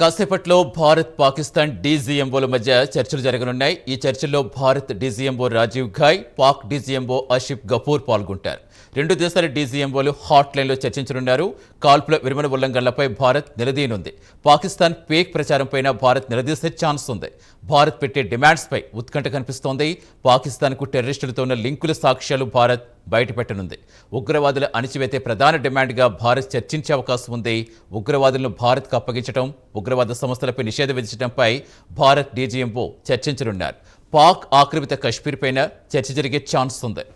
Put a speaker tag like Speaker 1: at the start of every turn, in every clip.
Speaker 1: కాసేపట్లో భారత్ పాకిస్తాన్ డీజీఎంఓల మధ్య చర్చలు జరగనున్నాయి. ఈ చర్చల్లో భారత్ డీజీఎంఓ రాజీవ్ ఘాయ్, పాక్ డీజీఎంఓ ఆసిఫ్ గఫూర్ పాల్గొంటారు. రెండు దేశాల డీజీఎంఓలు హాట్ లైన్లో చర్చించనున్నారు. కాల్పుల విరమణ ఉల్లంఘనలపై భారత్ నిలదీయనుంది. పాకిస్తాన్ ఫేక్ ప్రచారంపై భారత్ నిలదీసే ఛాన్స్ ఉంది. భారత్ పెట్టే డిమాండ్స్పై ఉత్కంఠ కనిపిస్తోంది. పాకిస్తాన్కు టెర్రరిస్టులతో ఉన్న లింకుల సాక్ష్యాలు భారత్ బయటపెట్టనుంది. ఉగ్రవాదుల అణిచివేతే ప్రధాన డిమాండ్గా భారత్ చర్చించే అవకాశం ఉంది. ఉగ్రవాదులను భారత్కు అప్పగించడం, ఉగ్రవాద సంస్థలపై నిషేధం విధించడంపై భారత్ డీజీఎంఓ చర్చించనున్నారు. పాక్ ఆక్రమిత కశ్మీర్పైన చర్చ జరిగే ఛాన్స్ ఉంది.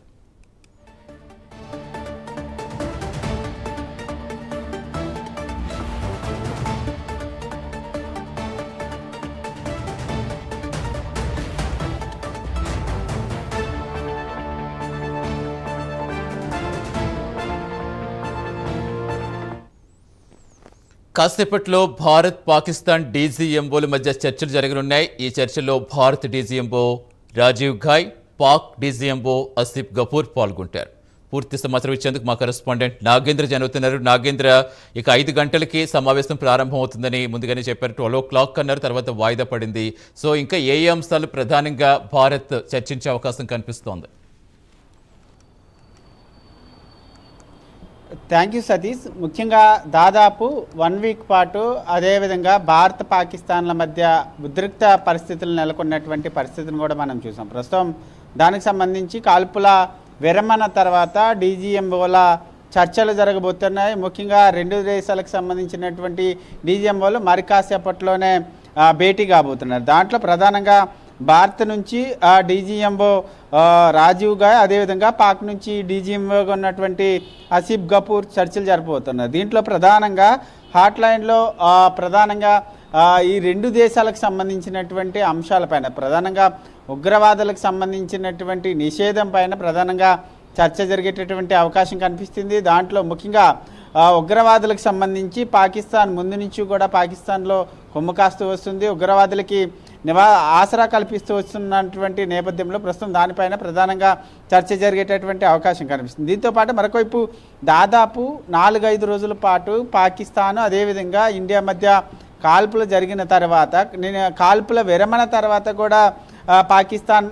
Speaker 1: కాసేపట్లో భారత్ పాకిస్తాన్ డీజీఎంఓల మధ్య చర్చలు జరగనున్నాయి. ఈ చర్చల్లో భారత్ డీజీఎంఓ రాజీవ్ ఘాయ్, పాక్ డీజీఎంఓ ఆసిఫ్ గఫూర్ పాల్గొంటారు. పూర్తి సమాచారం ఇచ్చేందుకు మా కరెస్పాండెంట్ నాగేంద్ర జరుగుతున్నారు. నాగేంద్ర, ఇక 5 గంటలకి సమావేశం ప్రారంభం అవుతుందని ముందుగానే చెప్పారు. 12 o'clock అన్నారు, తర్వాత వాయిదా పడింది. సో ఇంకా ఏ అంశాలు ప్రధానంగా భారత్ చర్చించే అవకాశం కనిపిస్తోంది?
Speaker 2: Thank you Satish. ముఖ్యంగా దాదాపు 1 week పాటు అదేవిధంగా భారత్ పాకిస్తాన్ల మధ్య ఉద్రిక్త పరిస్థితులు నెలకొన్నటువంటి పరిస్థితిని కూడా మనం చూసాం. ప్రస్తుతం దానికి సంబంధించి కాల్పుల విరమణ తర్వాత డీజీఎంఓల చర్చలు జరగబోతున్నాయి. ముఖ్యంగా 2 దేశాలకు సంబంధించినటువంటి డీజీఎంఓలు మరి కాసేపట్లోనే భేటీ కాబోతున్నారు. దాంట్లో ప్రధానంగా భారత్ నుంచి డీజీఎంఓ రాజీవ్ ఘాయ్, అదేవిధంగా పాక్ నుంచి డీజీఎంఓగా ఉన్నటువంటి ఆసిఫ్ గఫూర్ చర్చలు జరపబోతున్నారు. దీంట్లో ప్రధానంగా హాట్ లైన్లో ప్రధానంగా ఈ 2 దేశాలకు సంబంధించినటువంటి అంశాలపైన, ప్రధానంగా ఉగ్రవాదులకు సంబంధించినటువంటి నిషేధం పైన ప్రధానంగా చర్చ జరిగేటటువంటి అవకాశం కనిపిస్తుంది. దాంట్లో ముఖ్యంగా ఉగ్రవాదులకు సంబంధించి పాకిస్తాన్ ముందు నుంచి కూడా పాకిస్తాన్లో కొమ్ము కాస్తూ వస్తుంది. ఉగ్రవాదులకి ఆసరా కల్పిస్తూ వస్తున్నటువంటి నేపథ్యంలో ప్రస్తుతం దానిపైన ప్రధానంగా చర్చ జరిగేటటువంటి అవకాశం కనిపిస్తుంది. దీంతోపాటు మరొకవైపు దాదాపు 4-5 రోజుల పాటు పాకిస్తాన్ అదేవిధంగా ఇండియా మధ్య కాల్పులు జరిగిన తర్వాత, కాల్పుల విరమణ తర్వాత కూడా పాకిస్తాన్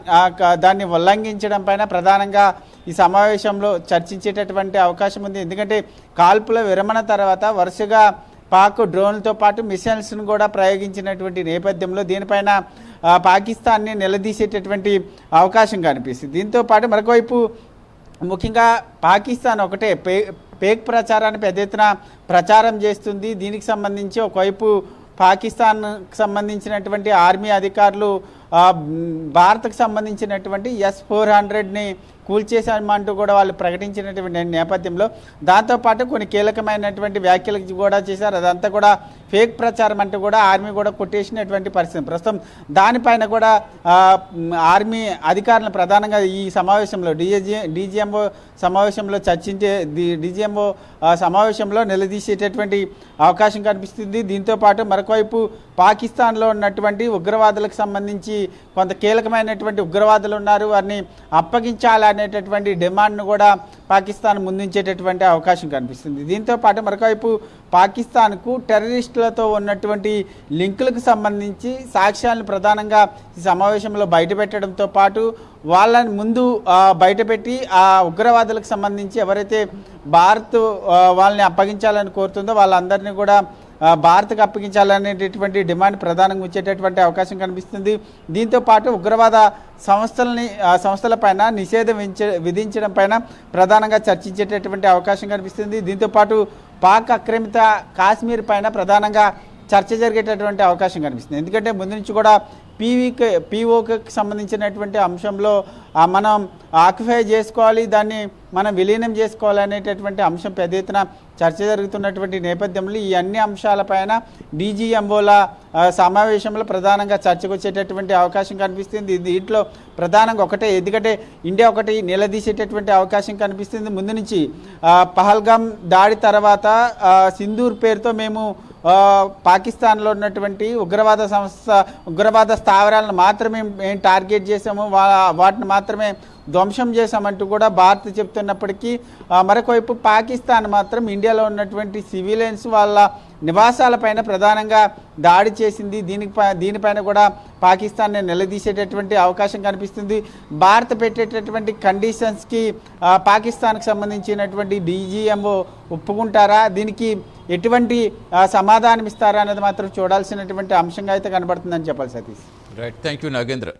Speaker 2: దాన్ని ఉల్లంఘించడం పైన ప్రధానంగా ఈ సమావేశంలో చర్చించేటటువంటి అవకాశం ఉంది. ఎందుకంటే కాల్పుల విరమణ తర్వాత వరుసగా పాక్ డ్రోన్లతో పాటు మిసైల్స్ను కూడా ప్రయోగించినటువంటి నేపథ్యంలో దీనిపైన పాకిస్తాన్ని నిలదీసేటటువంటి అవకాశం కనిపిస్తుంది. దీంతోపాటు మరొకవైపు ముఖ్యంగా పాకిస్తాన్ ఒకటే ఫేక్ ప్రచారాన్ని పెద్ద ఎత్తున ప్రచారం చేస్తుంది. దీనికి సంబంధించి ఒకవైపు పాకిస్తాన్కి సంబంధించినటువంటి ఆర్మీ అధికారులు భారత్కు సంబంధించినటువంటి S-400ని కూల్చేసామంటూ కూడా వాళ్ళు ప్రకటించినటువంటి నేపథ్యంలో దాంతోపాటు కొన్ని కీలకమైనటువంటి వ్యాఖ్యలు కూడా చేశారు. అదంతా కూడా ఫేక్ ప్రచారం అంటూ కూడా ఆర్మీ కూడా కొట్టేసినటువంటి పరిస్థితి. ప్రస్తుతం దానిపైన కూడా ఆర్మీ అధికారులను ప్రధానంగా ఈ సమావేశంలో డీజీఎంఓ సమావేశంలో డీజీఎంఓ సమావేశంలో నిలదీసేటటువంటి అవకాశం కనిపిస్తుంది. దీంతోపాటు మరొకవైపు పాకిస్తాన్లో ఉన్నటువంటి ఉగ్రవాదులకు సంబంధించి కొంత కీలకమైనటువంటి ఉగ్రవాదులు ఉన్నారు, వారిని అప్పగించాలనేటటువంటి డిమాండ్ను కూడా పాకిస్తాన్ ముందుంచేటటువంటి అవకాశం కనిపిస్తుంది. దీంతోపాటు మరొకవైపు పాకిస్తాన్కు టెర్రరిస్టులతో ఉన్నటువంటి లింకులకు సంబంధించి సాక్ష్యాలను ప్రధానంగా ఈ సమావేశంలో బయటపెట్టడంతో పాటు వాళ్ళని ముందు బయటపెట్టి ఆ ఉగ్రవాదులకు సంబంధించి ఎవరైతే భారత్ వాళ్ళని అప్పగించాలని కోరుతుందో వాళ్ళందరినీ కూడా భారత్కు అప్పగించాలనేటటువంటి డిమాండ్ ప్రధానంగా వచ్చేటటువంటి అవకాశం కనిపిస్తుంది. దీంతోపాటు ఉగ్రవాద సంస్థలపైన నిషేధం విధించడం పైన ప్రధానంగా చర్చించేటటువంటి అవకాశం కనిపిస్తుంది. దీంతోపాటు పాక్ ఆక్రమిత కాశ్మీర్ పైన ప్రధానంగా చర్చ జరిగేటటువంటి అవకాశం కనిపిస్తుంది. ఎందుకంటే ముందు నుంచి కూడా పీఓకి సంబంధించినటువంటి అంశంలో మనం ఆక్యుపై చేసుకోవాలి, దాన్ని మనం విలీనం చేసుకోవాలనేటటువంటి అంశం పెద్ద ఎత్తున చర్చ జరుగుతున్నటువంటి నేపథ్యంలో ఈ అన్ని అంశాలపైన డీజీఎంఓల సమావేశంలో ప్రధానంగా చర్చకు వచ్చేటటువంటి అవకాశం కనిపిస్తుంది. దీంట్లో ప్రధానంగా ఒకటే, ఎందుకంటే ఇండియా ఒకటి నిలదీసేటటువంటి అవకాశం కనిపిస్తుంది. ముందు నుంచి పహల్గామ్ దాడి తర్వాత సింధూర్ పేరుతో మేము పాకిస్తాన్లో ఉన్నటువంటి ఉగ్రవాద స్థావరాలను మాత్రమే మేము టార్గెట్ చేసాము, వాటిని మాత్రమే ధ్వంసం చేశామంటూ కూడా భారత్ చెప్తున్నప్పటికీ మరొకవైపు పాకిస్తాన్ మాత్రం ఇండియాలో ఉన్నటువంటి సివిలియన్స్ వాళ్ళ నివాసాలపైన ప్రధానంగా దాడి చేసింది. దీనిపైన కూడా పాకిస్తాన్ని నిలదీసేటటువంటి అవకాశం కనిపిస్తుంది. భారత్ పెట్టేటటువంటి కండిషన్స్కి పాకిస్తాన్కి సంబంధించినటువంటి డీజీఎంఓ ఒప్పుకుంటారా, దీనికి ఎటువంటి సమాధానం ఇస్తారా అనేది మాత్రం చూడాల్సినటువంటి అంశంగా అయితే కనబడుతుందని చెప్పాలి Satish.
Speaker 1: Right, thank you Nagendra.